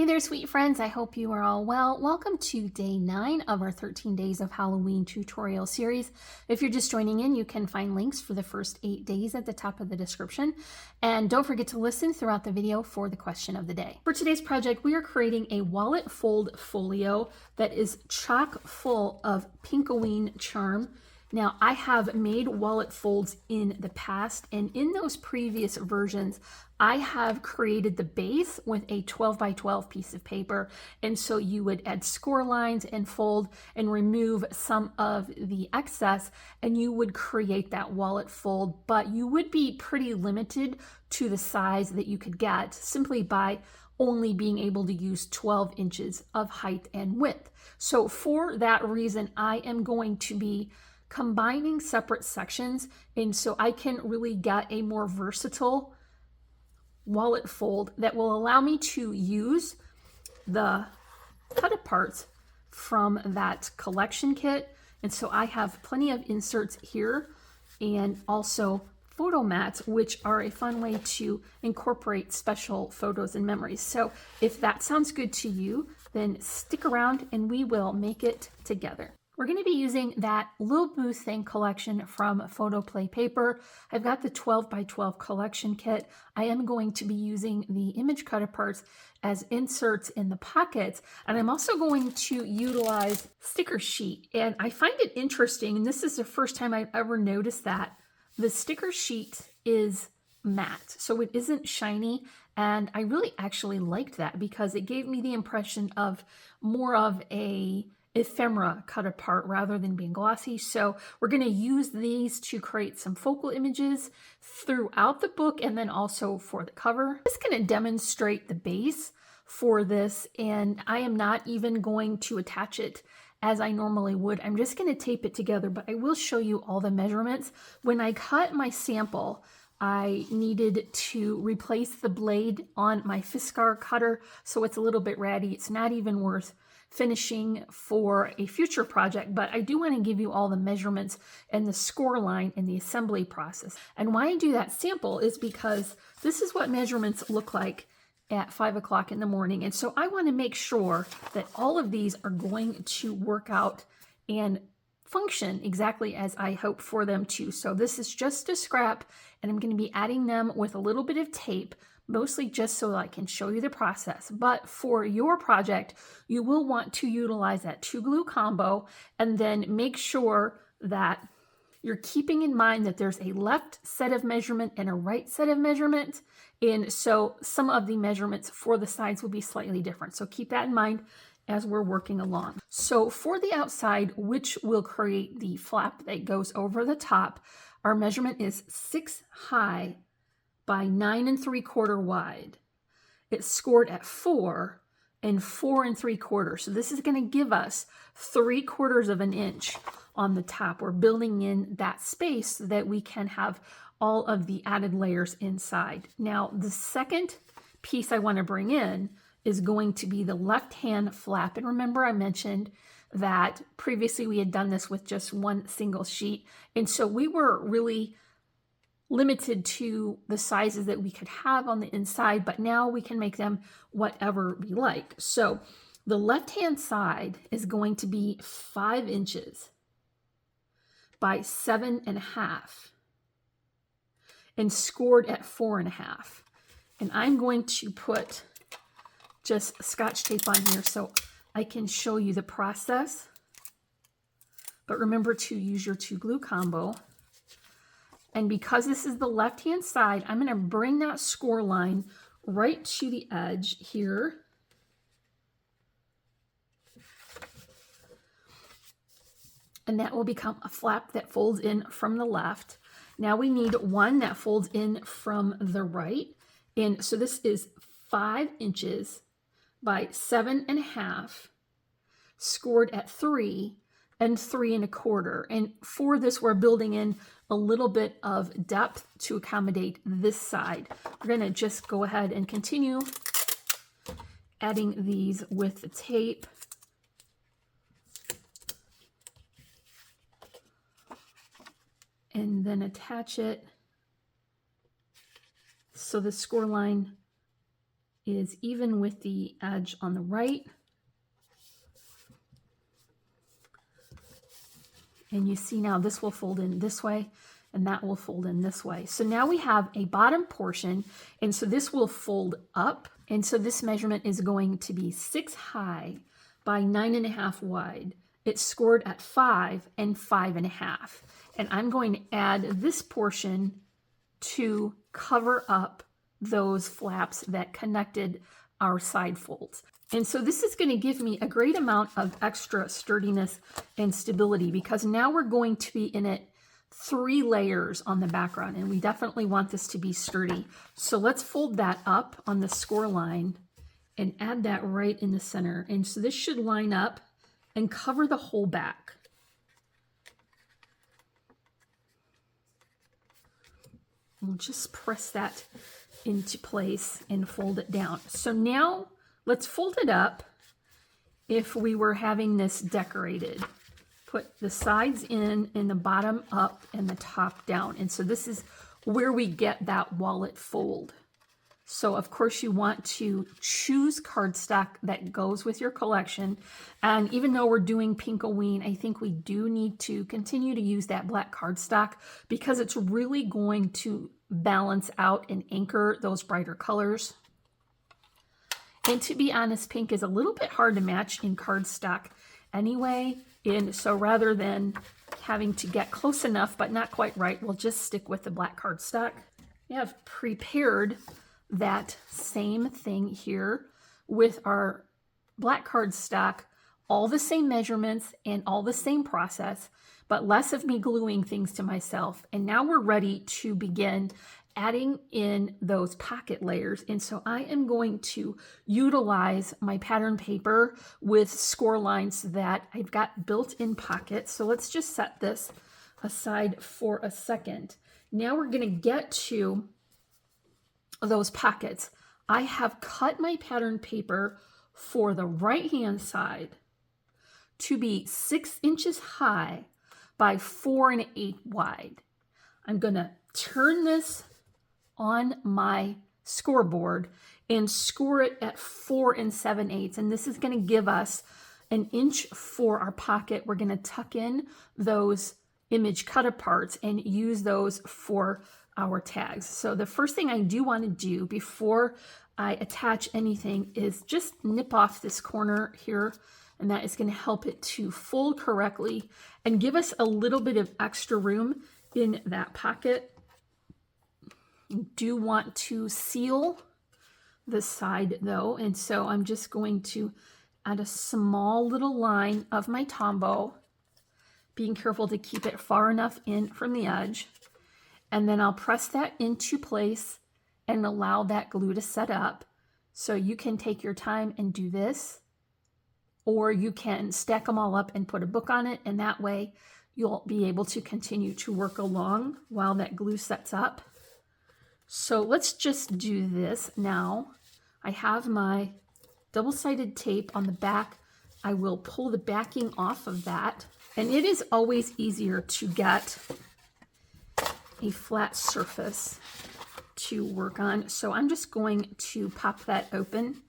Hey there, sweet friends. I hope you are all well. Welcome to day 9 of our 13 Days of Halloween tutorial series. If you're just joining in, you can find links for the first 8 days at the top of the description. And don't forget to listen throughout the video for the question of the day. For today's project, we are creating a wallet fold folio that is chock full of Pinkoween charm. Now, I have made wallet folds in the past, and in those previous versions, I have created the base with a 12 by 12 piece of paper. And so you would add score lines and fold and remove some of the excess, and you would create that wallet fold, but you would be pretty limited to the size that you could get simply by only being able to use 12 inches of height and width. So for that reason, I am going to be combining separate sections, and so I can really get a more versatile wallet fold that will allow me to use the cut aparts from that collection kit. And so I have plenty of inserts here and also photo mats, which are a fun way to incorporate special photos and memories. So if that sounds good to you, then stick around and we will make it together. We're going to be using that Little Boo Thing collection from PhotoPlay paper. I've got the 12 by 12 collection kit. I am going to be using the image cut aparts as inserts in the pockets, and I'm also going to utilize sticker sheet. And I find it interesting, and this is the first time I've ever noticed that the sticker sheet is matte, so it isn't shiny. And I really actually liked that because it gave me the impression of more of a ephemera cut apart rather than being glossy. So we're going to use these to create some focal images throughout the book and then also for the cover. I'm just going to demonstrate the base for this, and I am not even going to attach it as I normally would. I'm just going to tape it together, but I will show you all the measurements. When I cut my sample, I needed to replace the blade on my Fiskar cutter, so it's a little bit ratty. It's not even worth finishing for a future project, but I do want to give you all the measurements and the score line in the assembly process. And why I do that sample is because this is what measurements look like at 5 o'clock in the morning. And so I want to make sure that all of these are going to work out and function exactly as I hope for them to. So this is just a scrap, and I'm going to be adding them with a little bit of tape, mostly just so I can show you the process. But for your project, you will want to utilize that 2-glue combo, and then make sure that you're keeping in mind that there's a left set of measurement and a right set of measurement. And so some of the measurements for the sides will be slightly different. So keep that in mind as we're working along. So for the outside, which will create the flap that goes over the top, our measurement is 6 high by 9 3/4 wide. It's scored at 4 and 4 3/4. So this is going to give us 3/4 of an inch on the top. We're building in that space so that we can have all of the added layers inside. Now, the second piece I want to bring in is going to be the left-hand flap. And remember, I mentioned that previously we had done this with just one single sheet. And so we were really limited to the sizes that we could have on the inside, but now we can make them whatever we like. So the left-hand side is going to be 5 inches by 7.5 and scored at 4.5. And I'm going to put just Scotch tape on here so I can show you the process. But remember to use your 2-glue combo. And because this is the left-hand side, I'm going to bring that score line right to the edge here. And that will become a flap that folds in from the left. Now we need one that folds in from the right. And so this is 5 inches by 7.5, scored at 3 and 3 1/4. And for this, we're building in a little bit of depth to accommodate this side. We're going to just go ahead and continue adding these with the tape. And then attach it so the score line is even with the edge on the right. And you see now this will fold in this way and that will fold in this way. So now we have a bottom portion, and so this will fold up. And so this measurement is going to be 6 high by 9.5 wide. It's scored at 5 and 5.5. And I'm going to add this portion to cover up those flaps that connected our side folds. And so this is going to give me a great amount of extra sturdiness and stability, because now we're going to be in it 3 layers on the background, and we definitely want this to be sturdy. So let's fold that up on the score line and add that right in the center. And so this should line up and cover the whole back. We'll just press that into place and fold it down. So now let's fold it up if we were having this decorated. Put the sides in and the bottom up and the top down. And so this is where we get that wallet fold. So of course you want to choose cardstock that goes with your collection. And even though we're doing Pinkoween, I think we do need to continue to use that black cardstock, because it's really going to balance out and anchor those brighter colors. And to be honest, pink is a little bit hard to match in cardstock anyway. And so rather than having to get close enough but not quite right, we'll just stick with the black cardstock. We have prepared that same thing here with our black cardstock, all the same measurements and all the same process, but less of me gluing things to myself. And now we're ready to begin adding in those pocket layers. And so I am going to utilize my pattern paper with score lines that I've got built-in pockets. So let's just set this aside for a second. Now we're going to get to those pockets. I have cut my pattern paper for the right hand side to be 6 inches high by 4 1/8 wide. I'm going to turn this on my scoreboard and score it at 4 7/8. And this is going to give us 1 inch for our pocket. We're going to tuck in those image cut aparts and use those for our tags. So the first thing I do want to do before I attach anything is just nip off this corner here, and that is going to help it to fold correctly and give us a little bit of extra room in that pocket. You do want to seal the side though, and so I'm just going to add a small little line of my Tombow, being careful to keep it far enough in from the edge. And then I'll press that into place and allow that glue to set up. So you can take your time and do this, or you can stack them all up and put a book on it, and that way you'll be able to continue to work along while that glue sets up. So let's just do this now. I have my double-sided tape on the back. I will pull the backing off of that, and it is always easier to get a flat surface to work on. So I'm just going to pop that open,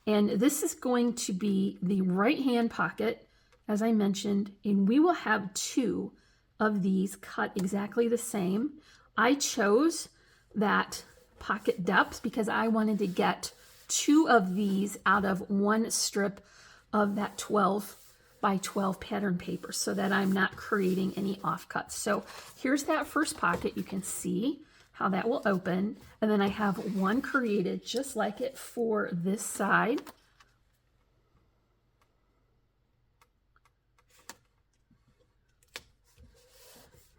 and this is going to be the right hand pocket, as I mentioned, and we will have 2 of these cut exactly the same. I chose that pocket depth because I wanted to get 2 of these out of 1 strip of that 12 by 12 pattern paper, so that I'm not creating any offcuts. So here's that first pocket. You can see how that will open, and then I have 1 created just like it for this side.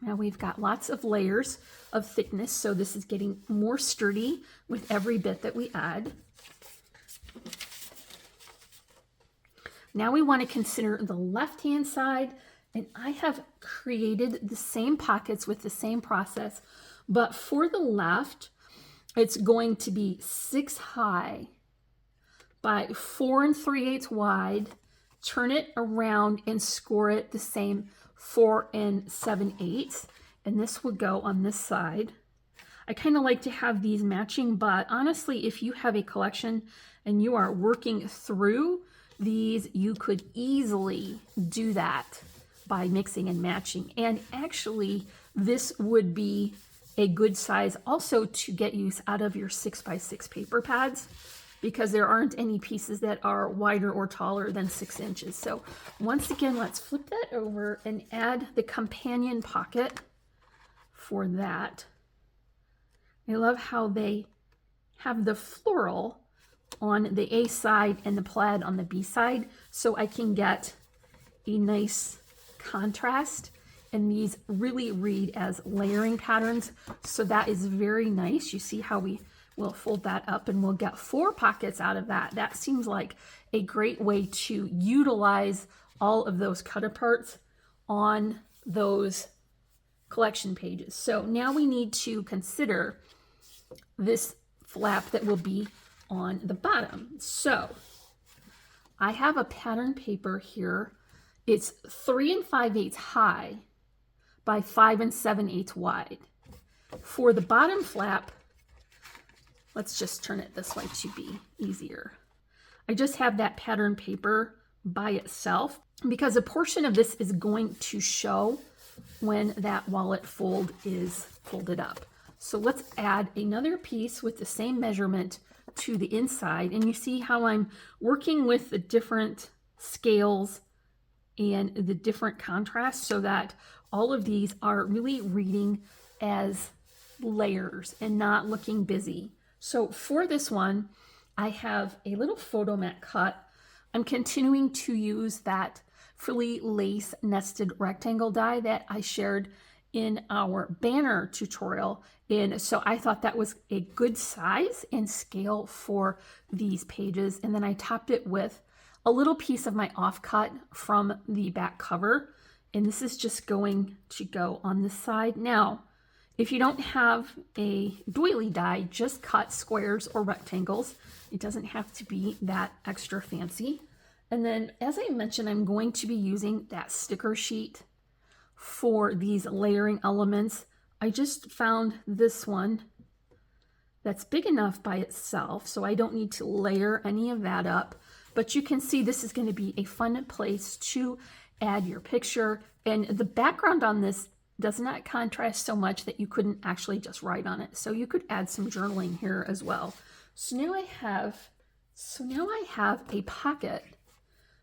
Now we've got lots of layers of thickness, so this is getting more sturdy with every bit that we add. Now we want to consider the left-hand side, and I have created the same pockets with the same process, but for the left, it's going to be 6 high by 4 3/8 wide. Turn it around and score it the same 4 7/8, and this would go on this side. I kind of like to have these matching, but honestly, if you have a collection and you are working through these, you could easily do that by mixing and matching. And actually, this would be a good size also to get use out of your 6x6 paper pads, because there aren't any pieces that are wider or taller than 6 inches. So once again, let's flip that over and add the companion pocket for that. I love how they have the floral on the A side and the plaid on the B side, so I can get a nice contrast. And these really read as layering patterns, so that is very nice. You see how we will fold that up and we'll get 4 pockets out of that. That seems like a great way to utilize all of those cut aparts on those collection pages. So now we need to consider this flap that will be on the bottom. So I have a pattern paper here. It's 3 5/8 high by 5 7/8 wide. For the bottom flap, let's just turn it this way to be easier. I just have that pattern paper by itself because a portion of this is going to show when that wallet fold is folded up. So let's add another piece with the same measurement to the inside. And you see how I'm working with the different scales and the different contrasts so that all of these are really reading as layers and not looking busy. So for this one, I have a little photo mat cut. I'm continuing to use that frilly lace nested rectangle die that I shared in our banner tutorial. And so I thought that was a good size and scale for these pages. And then I topped it with a little piece of my offcut from the back cover. And this is just going to go on this side. Now, if you don't have a doily die, just cut squares or rectangles. It doesn't have to be that extra fancy. And then, as I mentioned, I'm going to be using that sticker sheet for these layering elements. I just found this one that's big enough by itself, so I don't need to layer any of that up. But you can see this is going to be a fun place to add your picture. And the background on this does not contrast so much that you couldn't actually just write on it. So you could add some journaling here as well. So now I have a pocket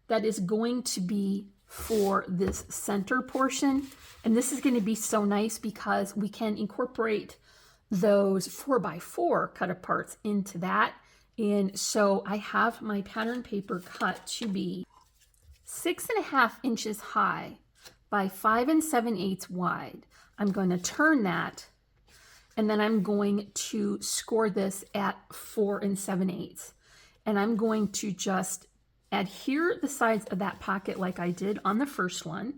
that is going to be for this center portion. And this is going to be so nice because we can incorporate those 4x4 cut aparts into that. And so I have my pattern paper cut to be 6.5 inches high by 5 7/8 wide. I'm going to turn that, and then I'm going to score this at 4 7/8. And I'm going to just adhere the sides of that pocket like I did on the first one.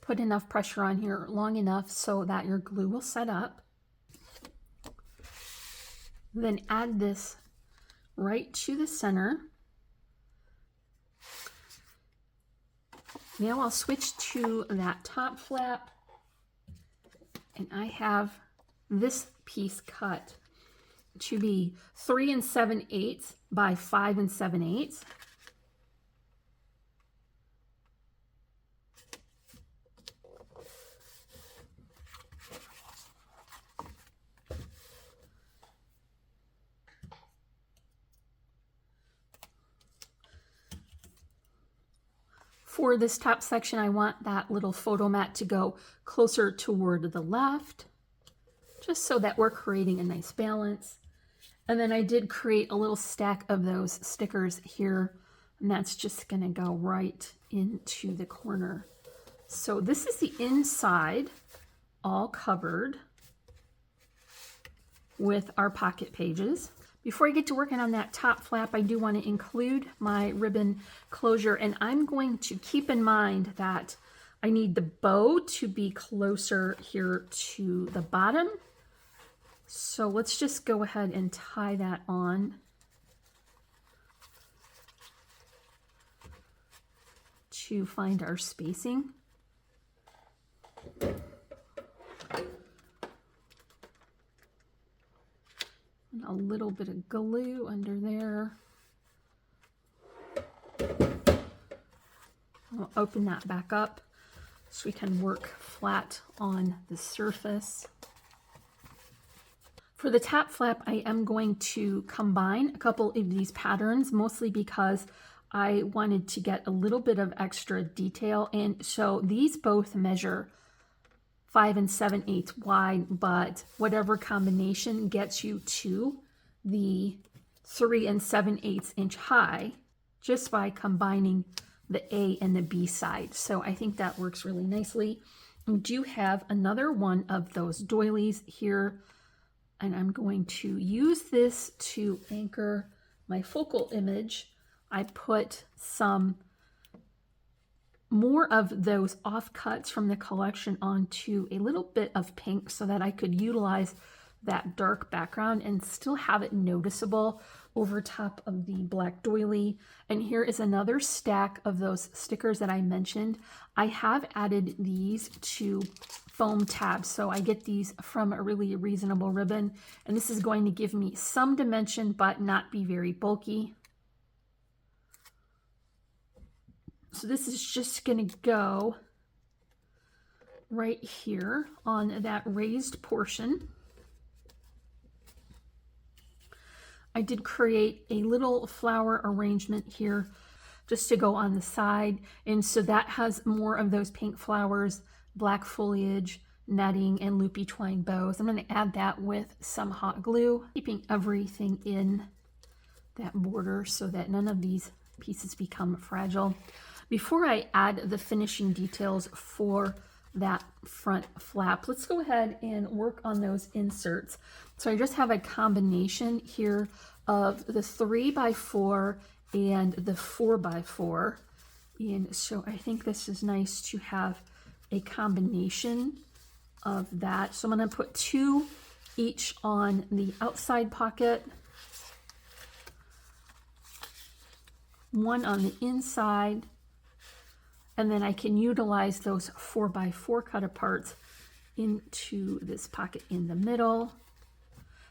Put enough pressure on here long enough so that your glue will set up. Then add this right to the center. Now I'll switch to that top flap, and I have this piece cut to be 3 7/8 by 5 7/8. For this top section, I want that little photo mat to go closer toward the left, just so that we're creating a nice balance. And then I did create a little stack of those stickers here, and that's just going to go right into the corner. So this is the inside, all covered with our pocket pages. Before I get to working on that top flap, I do want to include my ribbon closure, and I'm going to keep in mind that I need the bow to be closer here to the bottom. So let's just go ahead and tie that on. To find our spacing. And a little bit of glue under there. I'll open that back up so we can work flat on the surface. For the top flap, I am going to combine a couple of these patterns, mostly because I wanted to get a little bit of extra detail. And so these both measure 5 7/8 wide, but whatever combination gets you to the 3 7/8 inch high just by combining the A and the B side. So I think that works really nicely. We do have another one of those doilies here, and I'm going to use this to anchor my focal image. I put some more of those offcuts from the collection onto a little bit of pink so that I could utilize that dark background and still have it noticeable over top of the black doily. And here is another stack of those stickers that I mentioned. I have added these to foam tabs, so I get these from a really reasonable ribbon, and this is going to give me some dimension but not be very bulky. So this is just going to go right here on that raised portion. I did create a little flower arrangement here just to go on the side, and so that has more of those pink flowers, black foliage, netting, and loopy twine bows. I'm going to add that with some hot glue, keeping everything in that border so that none of these pieces become fragile. Before I add the finishing details for that front flap, let's go ahead and work on those inserts. So I just have a combination here of the 3x4 and the 4x4. And so I think this is nice to have a combination of that. So I'm going to put 2 each on the outside pocket, 1 on the inside, and then I can utilize those 4x4 cut aparts into this pocket in the middle.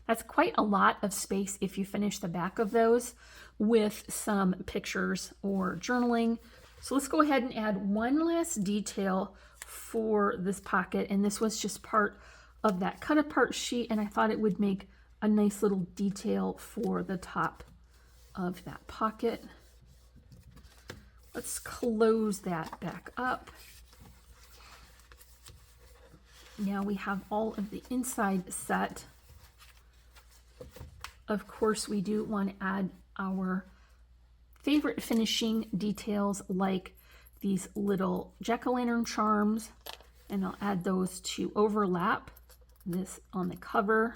That's quite a lot of space if you finish the back of those with some pictures or journaling. So let's go ahead and add one last detail for this pocket, and this was just part of that cut apart sheet, and I thought it would make a nice little detail for the top of that pocket. Let's close that back up. Now we have all of the inside set. Of course, we do want to add our favorite finishing details like these little jack-o'-lantern charms, and I'll add those to overlap this on the cover.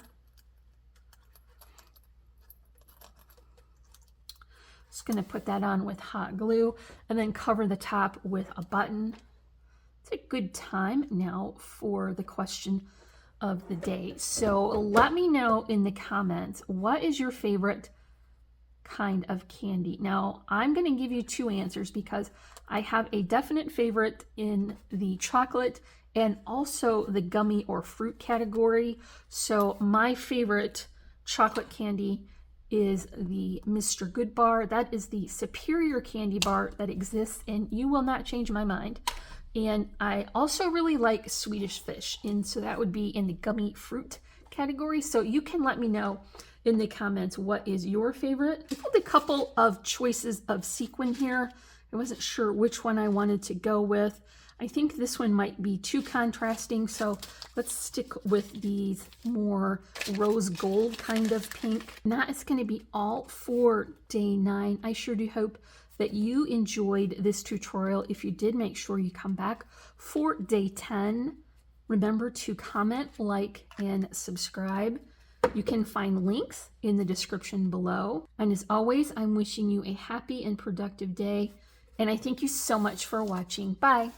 Just going to put that on with hot glue and then cover the top with a button. It's a good time now for the question of the day. So let me know in the comments, what is your favorite kind of candy? Now, I'm going to give you 2 answers because I have a definite favorite in the chocolate and also the gummy or fruit category. So my favorite chocolate candy is the Mr. Good bar. That is the superior candy bar that exists, and you will not change my mind. And I also really like Swedish Fish, and so that would be in the gummy fruit category. So you can let me know in the comments what is your favorite. I pulled a couple of choices of sequin here. I wasn't sure which one I wanted to go with. I think this one might be too contrasting, so let's stick with these more rose gold kind of pink. And that is going to be all for day 9. I sure do hope that you enjoyed this tutorial. If you did, make sure you come back for day 10. Remember to comment, like, and subscribe. You can find links in the description below. And as always, I'm wishing you a happy and productive day. And I thank you so much for watching. Bye.